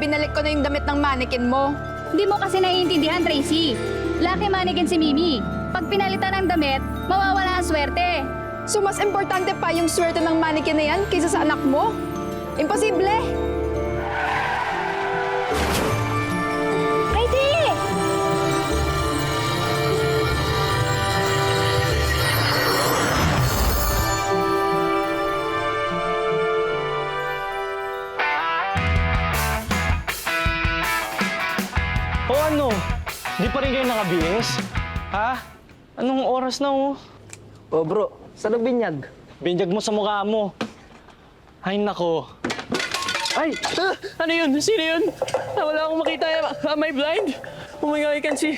binalik ko na yung damit ng mannequin mo. Hindi mo kasi naiintindihan, Tracy. Lucky mannequin si Mimi. Pag pinalitan ng damit, mawawala ang swerte. So mas importante pa yung swerte ng mannequin na yan kaysa sa anak mo? Imposible! Ay, di! O ano? Di pa rin kayo nakabihis? Ha? Anong oras na oh? Oh bro, saan ang binyag? Binyag mo sa mukha mo. Ay nako. Ay! Ano yun? Sino yun? Wala akong makita. Am I blind? Oh my God, I can see.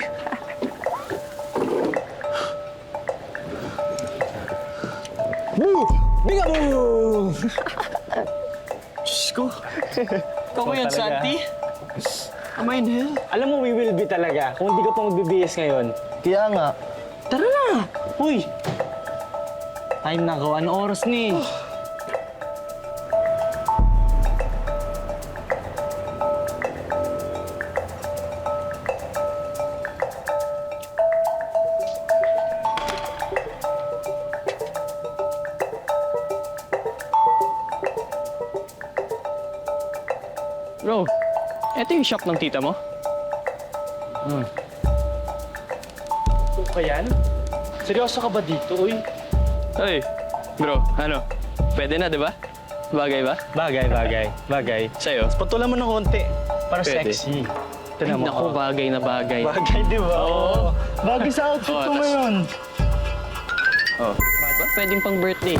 Boo! Binga boo! Diyos ko. Ikaw ba yan, talaga. Santi? Am I in hell? Alam mo, we will be talaga kung hindi ka pa magbibihis ngayon. Kaya nga. Tara na! Uy! Time na ko. Anong oras ni? Bro, eto yung shop ng tita mo? Ito ka yan? Seryoso ka ba dito, uy? Ay, bro, ano? Pwede na, di ba? Bagay ba? Bagay. Sa'yo? Patulan mo ng konti. Para Pwede. sexy. Ay, Tignan mo. naku, bagay na bagay. Bagay, di ba? Oo. Bagay sa outfit Oo, ko tas- ngayon. Oh. Ba? Pwedeng pang birthday.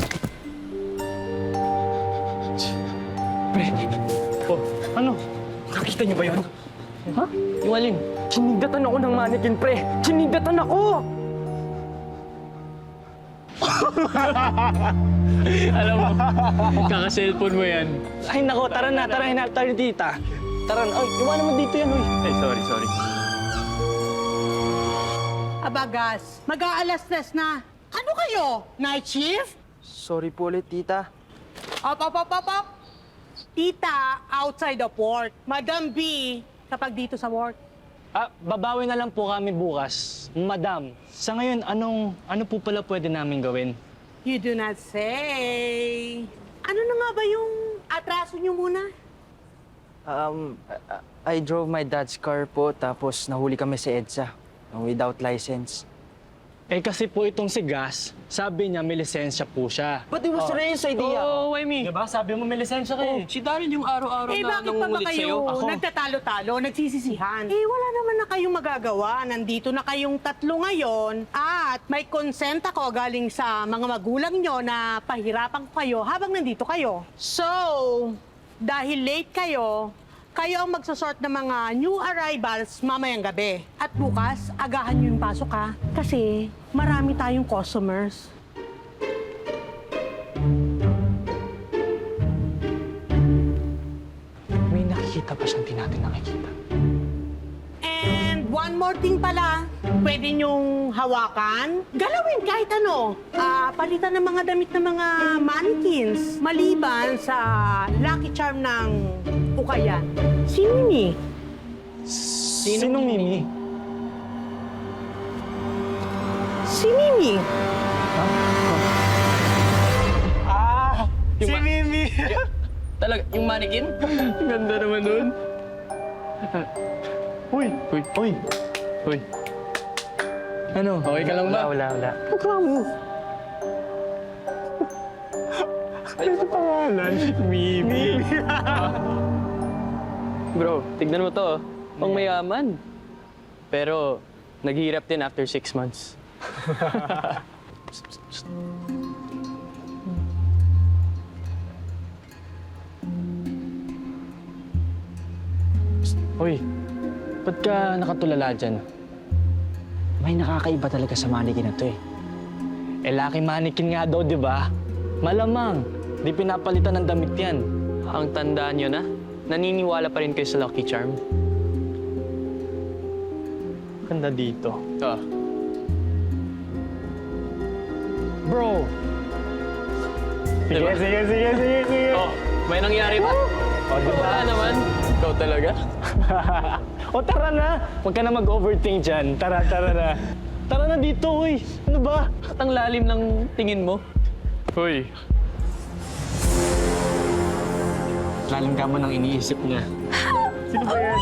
Oh, ano? Nakita niyo ba yun? Ha? Yung alin? Sinigatan ako ng mannequin, pre! Sinigatan ako! Alam mo, kaka-cellphone mo yan. Ay, nako. Tara na. Hinap tayo ni tita. Tara na. Ay, iwanan mo dito yan, uy. Ay, sorry. Abagas, mag-aalas-tres na. Ano kayo? Night shift? Sorry po ulit, tita. Up. Tita, outside of work. Madam B, kapag dito sa work. Ah, babawi na lang po kami bukas. Madam, sa ngayon, ano po pala pwede namin gawin? You do not say. Ano na nga ba yung atraso niyo muna? I drove my dad's car po, tapos nahuli kami sa EDSA without license. Eh kasi po itong si Gas, sabi niya may lisensya po siya. But it was Reyes' idea. Oh, why me? Diba? Sabi mo may lisensya ka eh. Si Daryl yung araw-araw Eh, na bakit pa ba nangungulit kayo sa'yo. Ako. nagtatalo-talo, nagsisisihan? Eh, wala naman na kayong magagawa. Nandito na kayong tatlo ngayon at may consent ako galing sa mga magulang nyo na pahirapan ko kayo habang nandito kayo. So, dahil late kayo ang magsasort ng mga new arrivals mamayang gabi. At bukas, agahan nyo yung pasok ha. Kasi marami tayong customers. May nakikita pa siyang di natin nakikita. And one more thing pala, pwede niyong hawakan, galawin kahit ano. Palitan ng mga damit ng mga mannequins, maliban sa lucky charm ng Ukayan. Si Mimi. Sinong Mimi? Si Mimi. Ah! Yung Si ma- Mimi! Talaga, yung mannequin? Ganda naman nun. Uy! Uy. Ano? Okay ka lang ba? Wala. Mukha mo! Ano pangalan? Mimi. Bro, tignan mo to. Pang mayaman. Pero, naghihirap din after 6 months. Uy, ba't ka nakatulala dyan? May nakakaiba talaga sa mannequin na to eh. Eh, laki mannequin nga daw, di ba? Malamang, di pinapalitan ng damit yan. Ang tandaan nyo na, naniniwala pa rin kayo sa Lucky Charm. Ganda dito. Ah, Bro! Diba? Sige. oh, may nangyari ba? O, di ba? Wala naman. Ikaw talaga? O tara na! Huwag ka na mag-overthink dyan. Tara na. Tara na dito, uy! Ano ba? At ang lalim ng tingin mo. Hoy, Lalim ka mo ng iniisip niya. Sino ba yan?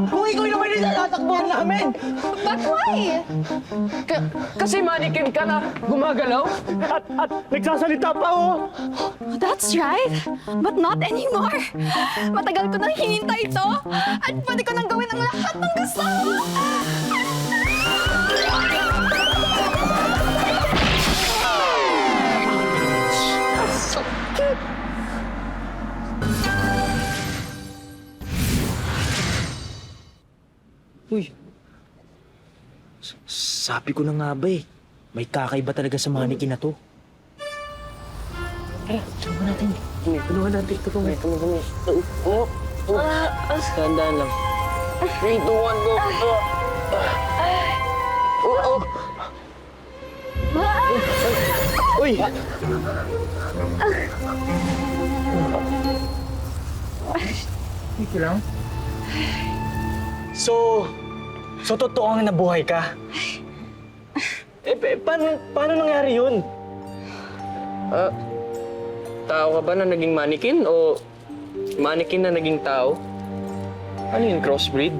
Kung ikaw naman yung natatakbuhan namin! But why? kasi mannequin ka na gumagalaw? At nagsasalita pa, oh! That's right. But not anymore. Matagal ko nang hinintay ito. At pwede ko nang gawin ang lahat ng gusto ko. Uy, sabi ko na nga ba eh. May kakaiba talaga sa mannequin na to. Tara, tulungan natin. Tulungan natin. Tandaan lang. 3, 2, 1, go! Uy! Ito lang? So totoo nga nabuhay ka? Paano nangyari yun? Tao ka ba na naging mannequin o mannequin na naging tao? Ano yun, crossbreed?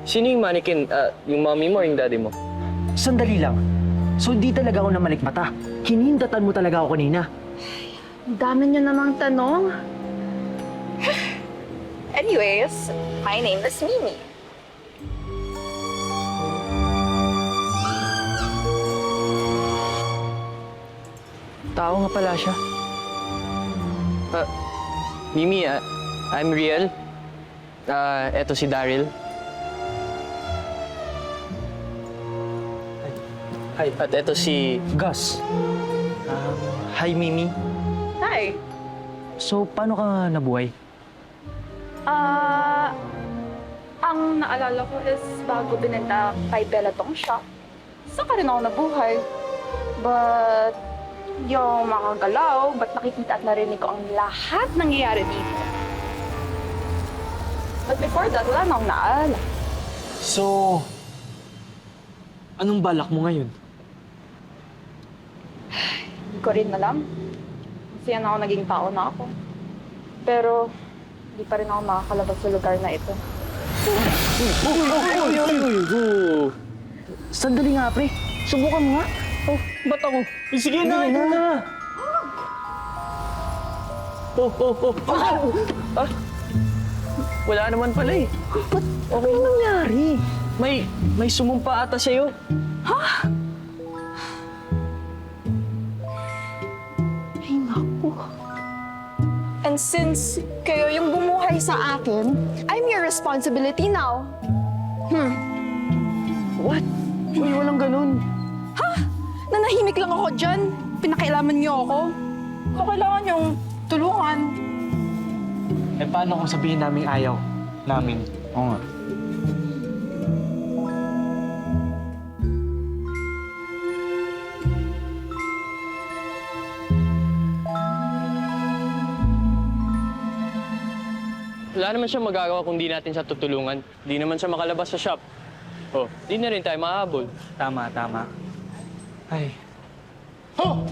Sino yung mannequin? Yung mommy mo o yung daddy mo? Sandali lang. So di talaga ako namalikmata. Hinindatan mo talaga ako kanina. Ang dami niyo namang tanong. Anyways, my name is Mimi. Tao nga pala siya. Mimi, I'm Riel. Eto si Daryl. Hi. At eto si... Gus. Hi, Mimi. Hi. So, paano ka nabuhay? Ang naalala ko is bago binenta kay Bella tong shop, saka rin ako nabuhay. But, yung makagalaw, ba't nakikita at narinig ko ang lahat nangyayari dito. But before that, wala na akong naalala. So, anong balak mo ngayon? Hindi ko rin alam. Kasi yan ako naging tao na ako. Pero, hindi pa rin ako makakalabas sa lugar na ito. Sandali nga, pre. Subukan mo nga. Ba't ako? Sige na, ito na! Wala naman pala eh. Okay nangyari. May sumumpa ata sa'yo. Ay, naku. And since kayo yung bumuhay sa akin, I'm your responsibility now. What? Uy, walang ganun. Nanahimik lang ako dyan. Pinakailaman niyo ako. So, kailangan niyong tulungan. Eh, paano kung sabihin namin ayaw namin? Oo nga. Wala naman siya magagawa kung di natin siya tutulungan. Di naman siya makalabas sa shop. Oh, di na rin tayo makahabol. Tama. Ay. Oh!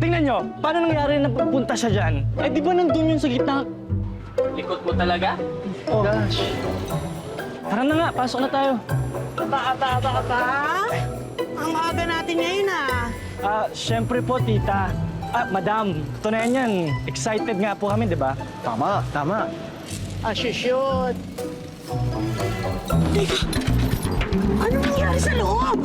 Tingnan nyo! Paano nangyari na pupunta siya dyan? Eh, di ba nandun yun sa gitna? Likot mo talaga? Oh. Gosh. Tara na nga, pasok na tayo. Ang aga natin ngayon Siyempre po, tita. Madam, tunayan yan. Excited nga po kami, di ba? Tama. As you should. Teka, anong nangyari sa loob?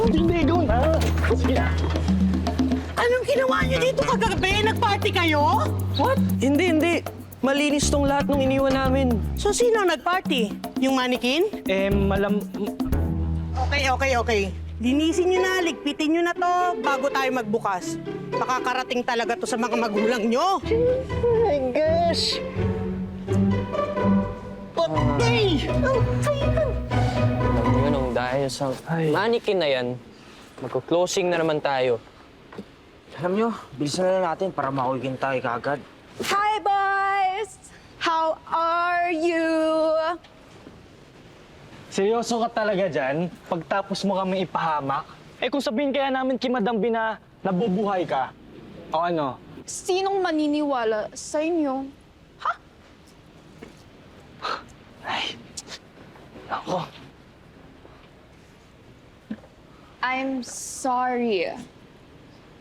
Hindi, ikaw na. Sige na. Anong ginawa niyo dito kagabi? Nag-party kayo? What? Hindi. Malinis tong lahat ng iniwan namin. So, sino ang nag-party? Yung mannequin? Okay. Linisin nyo na, ligpitin nyo na to bago tayo magbukas. Makakarating talaga to sa mga magulang nyo. My gosh! Patay! Alam mo yun, dahil sa mannequin na yan, magko-closing na naman tayo. Alam nyo, bilisan na lang natin para mauwikin tayo kaagad. Hi, boys! How are you? Seryoso ka talaga dyan? Pagtapos mo kami ipahamak? Eh kung sabihin kaya namin kay Madam B na nabubuhay ka, o ano? Sinong maniniwala sa inyo? Ako. I'm sorry.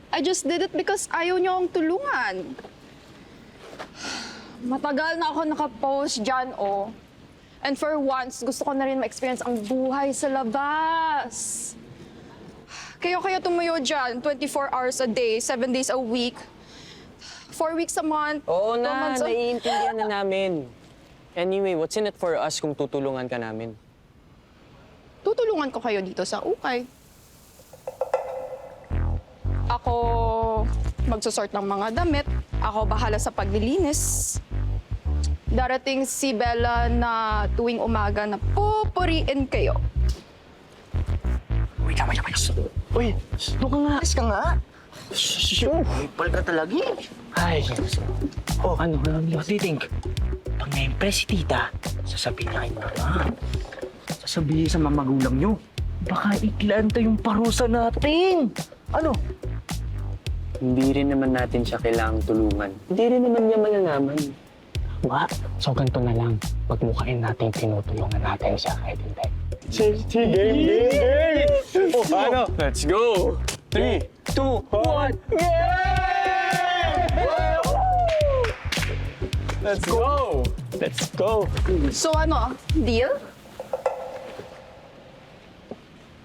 I just did it because ayaw niyo akong tulungan. Matagal na ako nakapost dyan, oh. And for once, gusto ko na rin ma-experience ang buhay sa labas. Kaya tumuyo dyan, 24 hours a day, 7 days a week, 4 weeks a month, Oo 2 na, months a... naiintindihan na namin. Anyway, what's in it for us kung tutulungan ka namin? Tutulungan ko kayo dito sa ukay. Ako magsusort ng mga damit. Ako bahala sa paglilinis. Darating si Bella na tuwing umaga na pupuriin kayo. Uy, doon ka nga. Alis ka nga. Ipal ka talaga eh. Ay. Oh, ano? What do you think? Pag na-impress si tita, sasabihin niya kay mama. Sasabihin sa mga magulang nyo. Baka iklanta yung parusa natin. Ano? Hindi rin naman natin siya kailangang tulungan. Hindi rin naman niya malalaman. Ba? So, ganito na lang. Pagmukain natin, tinutulungan natin siya kahit hindi. Game! Oh, ano? Let's go! 3, 2, 1, Let's go! Let's go! So ano, deal?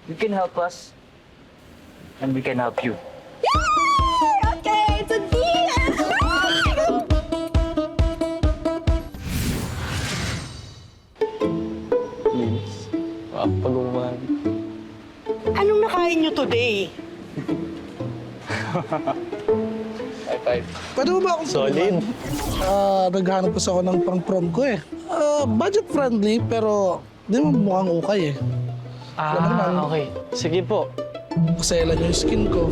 You can help us. And we can help you. Okay, it's a deal! Pag-uwan. Anong nakain nyo today? High five. Pwede mo ba akong Solid. naghanap kasi ako ng pang-prom ko eh. Budget friendly pero di mo mukhang okay eh. Okay. Sige po. Kaselan yung skin ko.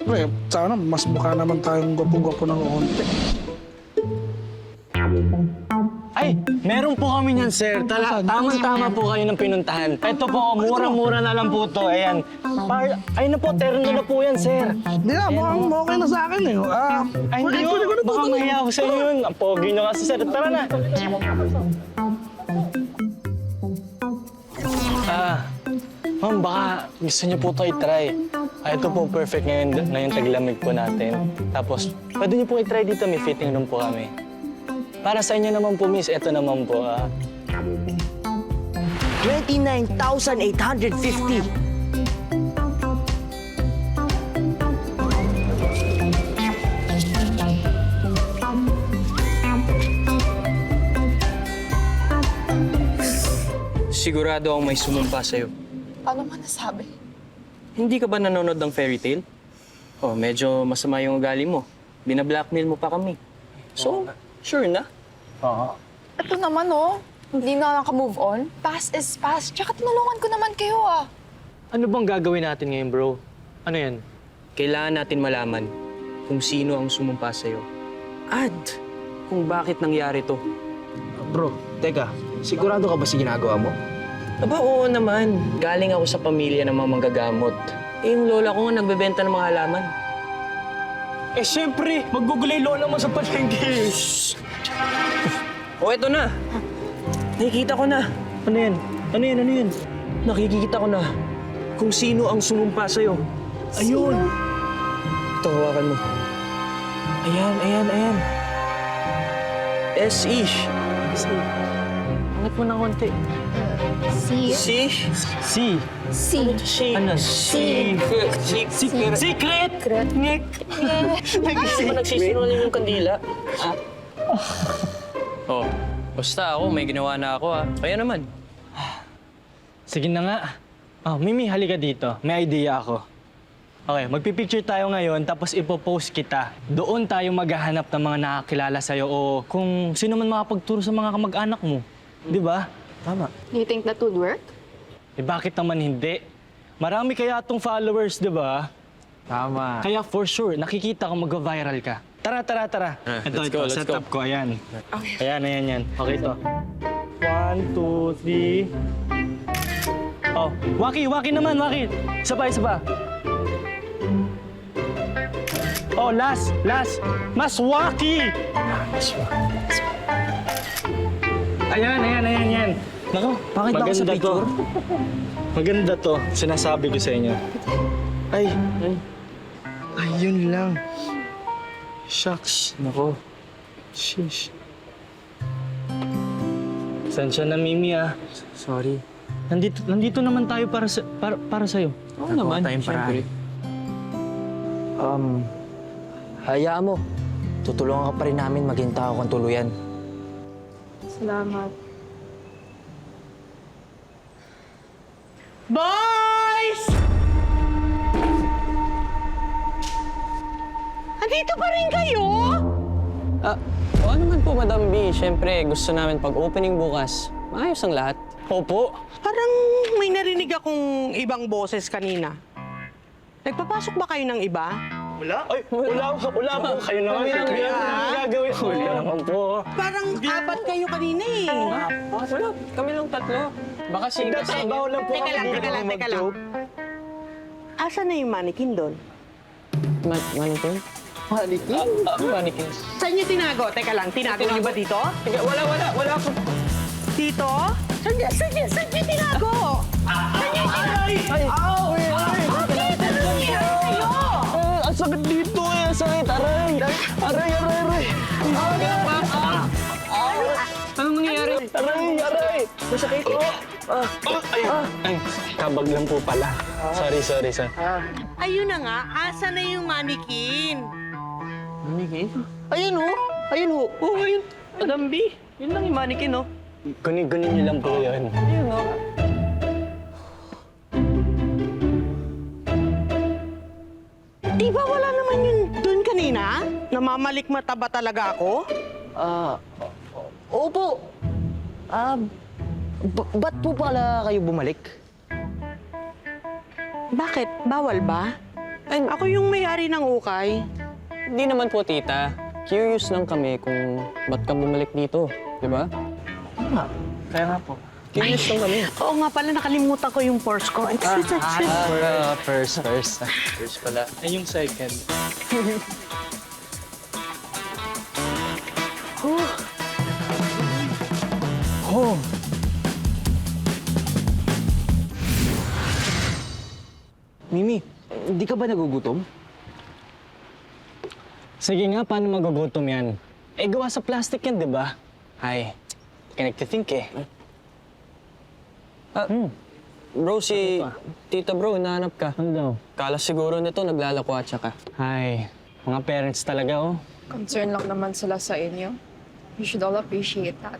Pre, sana mas mukha naman tayong gwapo-gwapo ng onte. Ay, meron po kami niyan, sir. Tamang-tama po kayo ng pinuntahan. Ito po, murang-mura na lang po to. Ayan. Ay na po, terno na po yan, sir. Hindi na, mukhang okay na sa akin eh. Ay, hindi pwede ko na baka tutuloy. mahiya ako sa inyo yun. Ang pogi nyo kasi, sir. Tara na. Ma'am, baka gusto niyo po ito i-try. Ito po, perfect ngayon taglamig po natin. Tapos, pwede niyo po i-try dito. May fitting room po kami. Para sa inyo naman po, miss. Ito naman po, 29,850. Sigurado akong may sumumpa sa'yo. Paano mo nasabi? Hindi ka ba nanonood ng fairy tale? Oh, medyo masama yung ugali mo. Bina-blackmail mo pa kami. So, sure na. Oo. Ito naman, oh. Hindi na naka-move on. Past is past. Tsaka tinulungan ko naman kayo, ah. Ano bang gagawin natin ngayon, bro? Ano yan? Kailangan natin malaman kung sino ang sumumpa sa'yo. At kung bakit nangyari to. Bro, teka. Sigurado ka ba sa ginagawa mo? Aba, oo naman. Galing ako sa pamilya ng mga manggagamot. Eh, yung lola ko nga nagbebenta ng mga halaman. Eh, syempre! Maggugulay lola mo sa palengke. O, eto na. Nakikita ko na. Ano yan? Ano yan? Ano yan? Nakikita ko na kung sino ang sumumpa sa'yo. Ayun! Ito, hawakan mo. Ayan. S.E. Angat mo ng konti. See? Si? Si. See? Si? Ano? Secret? Secret! Ano ba nagsisinungaling yung kandila? Oh, basta ako, may ginawa na ako Kaya naman. Sige na nga. Oh, Mimi, halika dito. May idea ako. Okay, magpipicture tayo ngayon tapos ipopost kita. Doon tayo maghahanap ng mga nakakilala sa'yo o kung sino man makapagturo sa mga kamag-anak mo. Di ba? Tama. Do you think that would work? Eh bakit naman hindi? Marami kaya itong followers, di ba? Tama. Kaya for sure, nakikita ko mag-viral ka. Tara. Ito, let's go, let's set go. up ko. Ayan. Ayan. Okay, ito. 1, 2, 3. Oh, Waki naman, Waki. Isa pa. Oh, last. Mas Waki! Ayan. Nako, Bakit ba ako sa picture? Maganda to. Sinasabi ko sa inyo. Ay, yun lang. Shucks. Nako. Sheesh. Sensya na, Mimi, Sorry. Nandito naman tayo para sa'yo. Oo naman, syempre. Hayaan mo. Tutulungan ka pa rin namin maging tao kang tuluyan. Salamat. Boys! Andito pa rin kayo? Oo naman po, Madam B. Siyempre, gusto namin pag-opening bukas. Maayos ang lahat. Opo. Parang may narinig akong ibang boses kanina. Nagpapasok ba kayo ng iba? Ay, wala po kayo naman. Gagawin ko. Wala naman po. Parang apat kayo kanina eh. Wala, kami lang tatlo. Baka Nagtatrabaho lang po Teka lang. Asan na yung mannequin doon? Mannequin? Mannequin? Mannequin. Saan niyo tinago? Teka lang, tinago niyo ba dito? Wala po. Dito? Saan niyo tinago? Saan niyo tinago? Bakit? Ano nangyari sa'yo? Ang sakit dito eh. Sakit. Aray. Anong nangyayari? Aray. Masakit. Ay, kabag lang po pala. Sorry. Ayun na nga, asan na yung mannequin? Mannequin? Ayun o. Oo, ayun. Madam B. Yun lang yung mannequin, no? Kunin niyo lang po yun. Ayun, no? Di ba wala naman yun doon kanina? Namamalikmata ba talaga ako? Opo. Ba't po pala kayo bumalik? Bakit? Bawal ba? Ako yung may-ari ng ukay. Hindi naman po, tita. Curious lang kami kung ba't ka bumalik dito. Di ba? Kaya nga po. Curious lang kami. Oo nga pala, nakalimutan ko yung purse ko. First. Curious pala. Ay, yung second. Mimi, hindi ka ba nagugutom? Sige nga, paano magugutom yan? Eh, gawa sa plastic yan, di ba? Ay, think eh. Bro, si tita bro, hinahanap ka. Ano daw? Kala siguro nito naglalakwatsa ka. Ay, mga parents talaga, oh. Concern lang naman sila sa inyo. You should all appreciate that.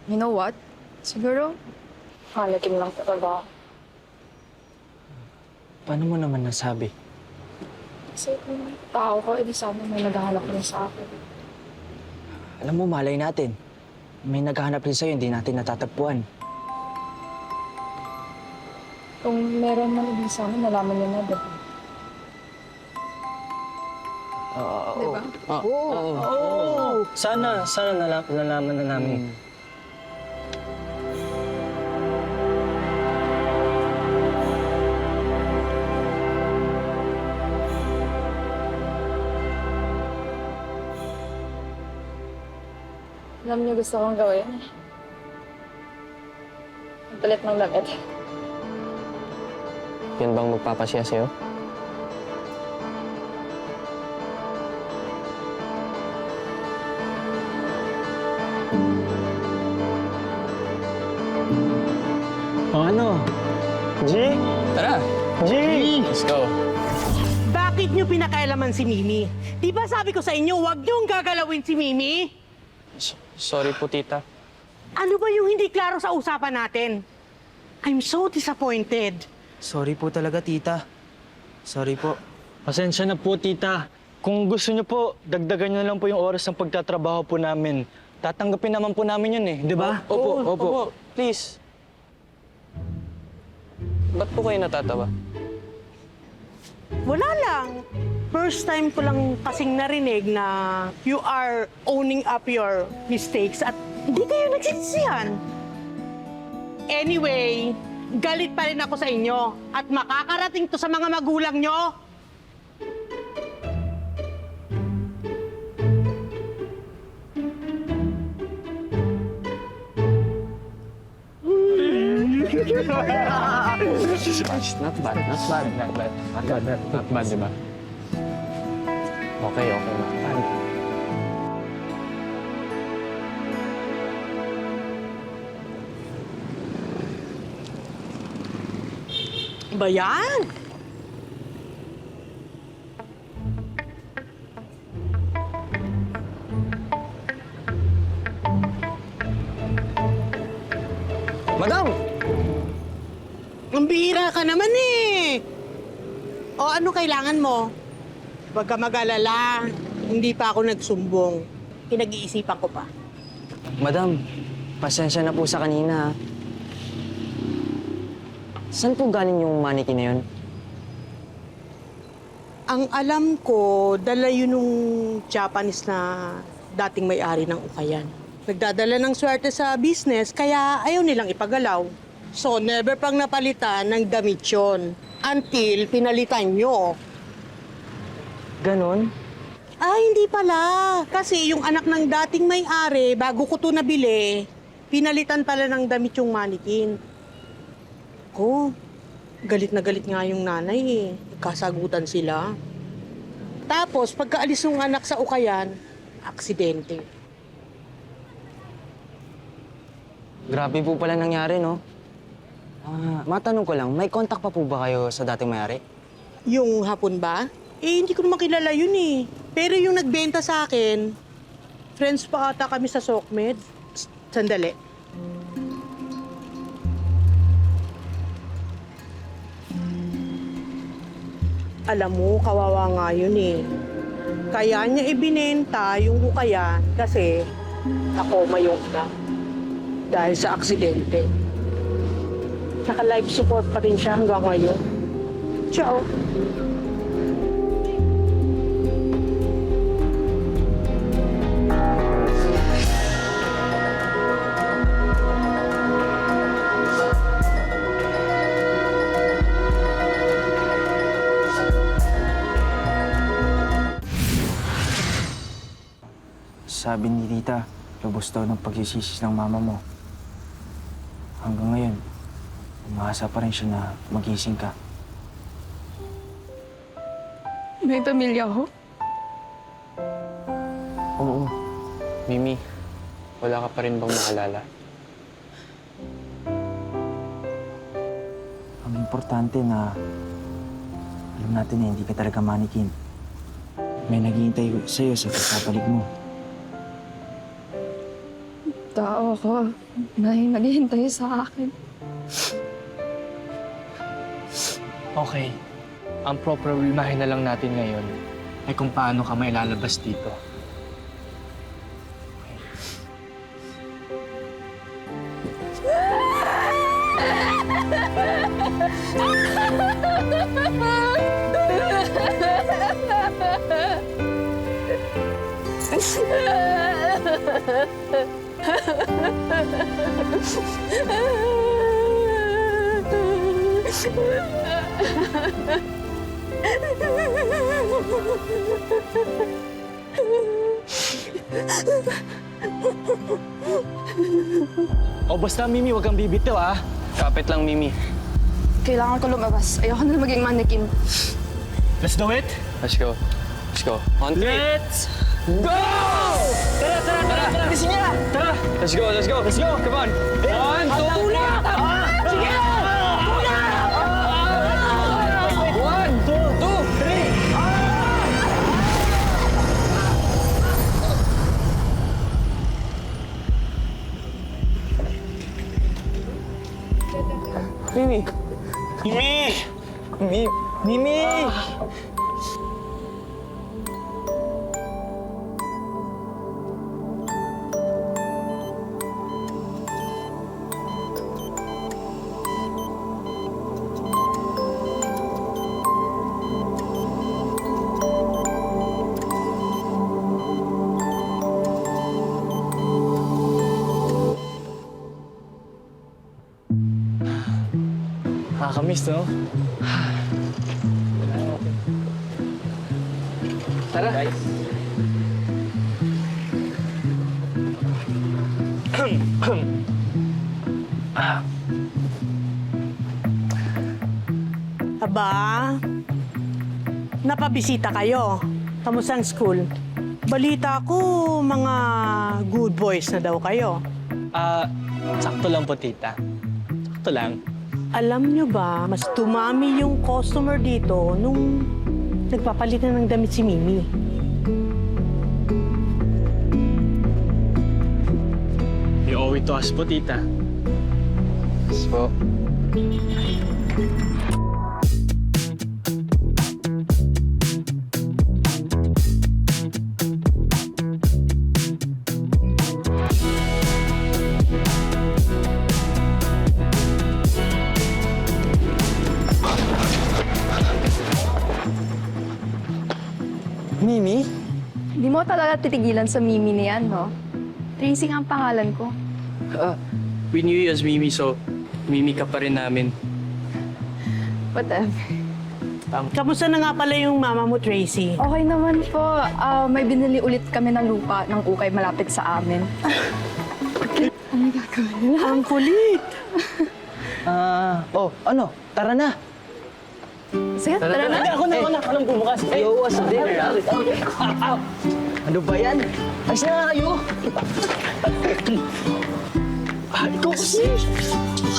You know what? Siguro, halakin lang talaga. Paano mo naman nasabi? Kasi kung tao ko, edi sana may naghahanap rin sa akin. Alam mo, malay natin. May naghahanap rin sa'yo, hindi natin natatagpuan. Kung meron man din sa amin, nalaman niyo na, diba? Diba? Sana nalaman na namin. Alam niyo gusto kong gawin. Magpalit ng damit. Yan bang magpapasya sa'yo? O ano? G? Tara! G! Let's go. Bakit Bakit nyo pinakailaman si Mimi? Di ba sabi ko sa inyo, huwag nyong gagalawin si Mimi? Sorry po, tita. Ano ba yung hindi klaro sa usapan natin? I'm so disappointed. Sorry po talaga, tita. Sorry po. Pasensya na po, tita. Kung gusto niyo po, dagdagan niyo lang po yung oras ng pagtatrabaho po namin. Tatanggapin naman po namin yun eh, di ba? Opo. Please. Ba't po kayo natatawa? Wala lang. First time ko lang kasing narinig na you are owning up your mistakes at hindi kayo nagsisisihan. Anyway, galit pa rin ako sa inyo at makakarating to sa mga magulang nyo. Not bad, di ba? Okay na. Ba yan? Madam! Ang bihira ka naman eh. O ano kailangan mo? Huwag ka mag-alala. Hindi pa ako nagsumbong. Pinag-iisipan ko pa. Madam, pasensya na po sa kanina. Saan po galing yung mannequin na yun? Ang alam ko, dala yun nung Japanese na dating may-ari ng Ukayan. Nagdadala ng swerte sa business, kaya ayaw nilang ipagalaw. So, never pang napalitan ng damit yun. Until pinalitan nyo. Ganon? Hindi pala. Kasi yung anak ng dating may-ari, bago ko to nabili, pinalitan pala ng damit yung mannequin. Ko, galit na galit nga yung nanay eh. Kasagutan sila. Tapos, pagkaalis ng anak sa Ukayan, aksidente. Grabe po pala nangyari, no? Matanong ko lang, may contact pa po ba kayo sa dating may-ari? Yung hapon ba? Hindi ko naman kilala yun eh. Pero yung nagbenta sa akin, friends pa ata kami sa SOCMED. Sandali. Alam mo, kawawa nga yun eh. Kaya niya ibinenta yung Ukayan kasi nakoma yung ina dahil sa aksidente. Naka-life support pa rin siya hanggang ngayon. Ciao. Sabi ni tita, lubos daw ng pagsisisi ng mama mo. Hanggang ngayon, umaasa pa rin siya na magising ka. May pamilya ho? Oo. Mimi, wala ka pa rin bang maalala? Ang importante na alam natin na hindi ka talaga mannequin. May naghihintay sa'yo sa pagpapalig mo. Tao ko. May naghihintay sa akin. Okay. Ang problemahin na lang natin ngayon ay kung paano ka mailalabas dito. O basta, Mimi, huwag kang bibitaw, ah. Kapit lang, Mimi. Kailangan ko lumabas. Ayoko na maging mannequin. Let's do it! Let's go. On three. Let's go! Tara! Gising niya! Tara! Let's go. Come on. 1, 2, 3. Sige! 1, 2, 3. Mimi! Mimi! Mimi! Nakakamiss, no? Tara. Guys. Aba, napabisita kayo. Kamusta ang school? Balita ko, mga good boys na daw kayo. Sakto lang po, tita. Sakto lang. Alam nyo ba, mas tumami yung customer dito nung nagpapalitan ng damit si Mimi. You owe it to us po, tita. Yes po. Mimi? Hindi mo talaga titigilan sa Mimi na yan, no? Tracy nga ang pangalan ko. We knew you as Mimi, so Mimi ka pa rin namin. Whatever. Kamusta na nga pala yung mama mo, Tracy? Okay naman po. May binili ulit kami ng lupa ng ukay malapit sa amin. Ang kulit! Ano? Tara na! Sige, tara na. Ako na. Anong bumukas? Yo, what's the dinner? Ano ba yan? Ayos na nga kayo! Ikaw kasi!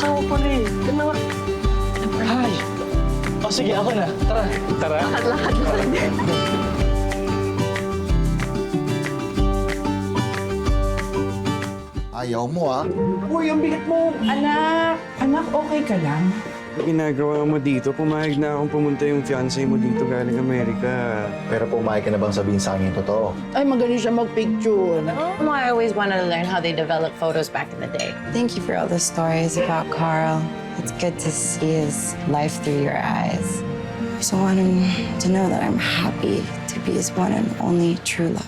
Ako pa rin. Ay! O sige, ako na. Tara. Tara. Lakad. Ayaw mo ah. Uy, ang bigat mo. Anak, okay ka lang? Ginagawa mo dito, pumayag na akong pumunta yung fiancé mo dito galing Amerika. Pero pumayag ka na bang sabihin sa akin yung totoo? Ay, magaling siya mag-picture. I always wanted to learn how they developed photos back in the day. Thank you for all the stories about Carl. It's good to see his life through your eyes. I just want him to know that I'm happy to be his one and only true love.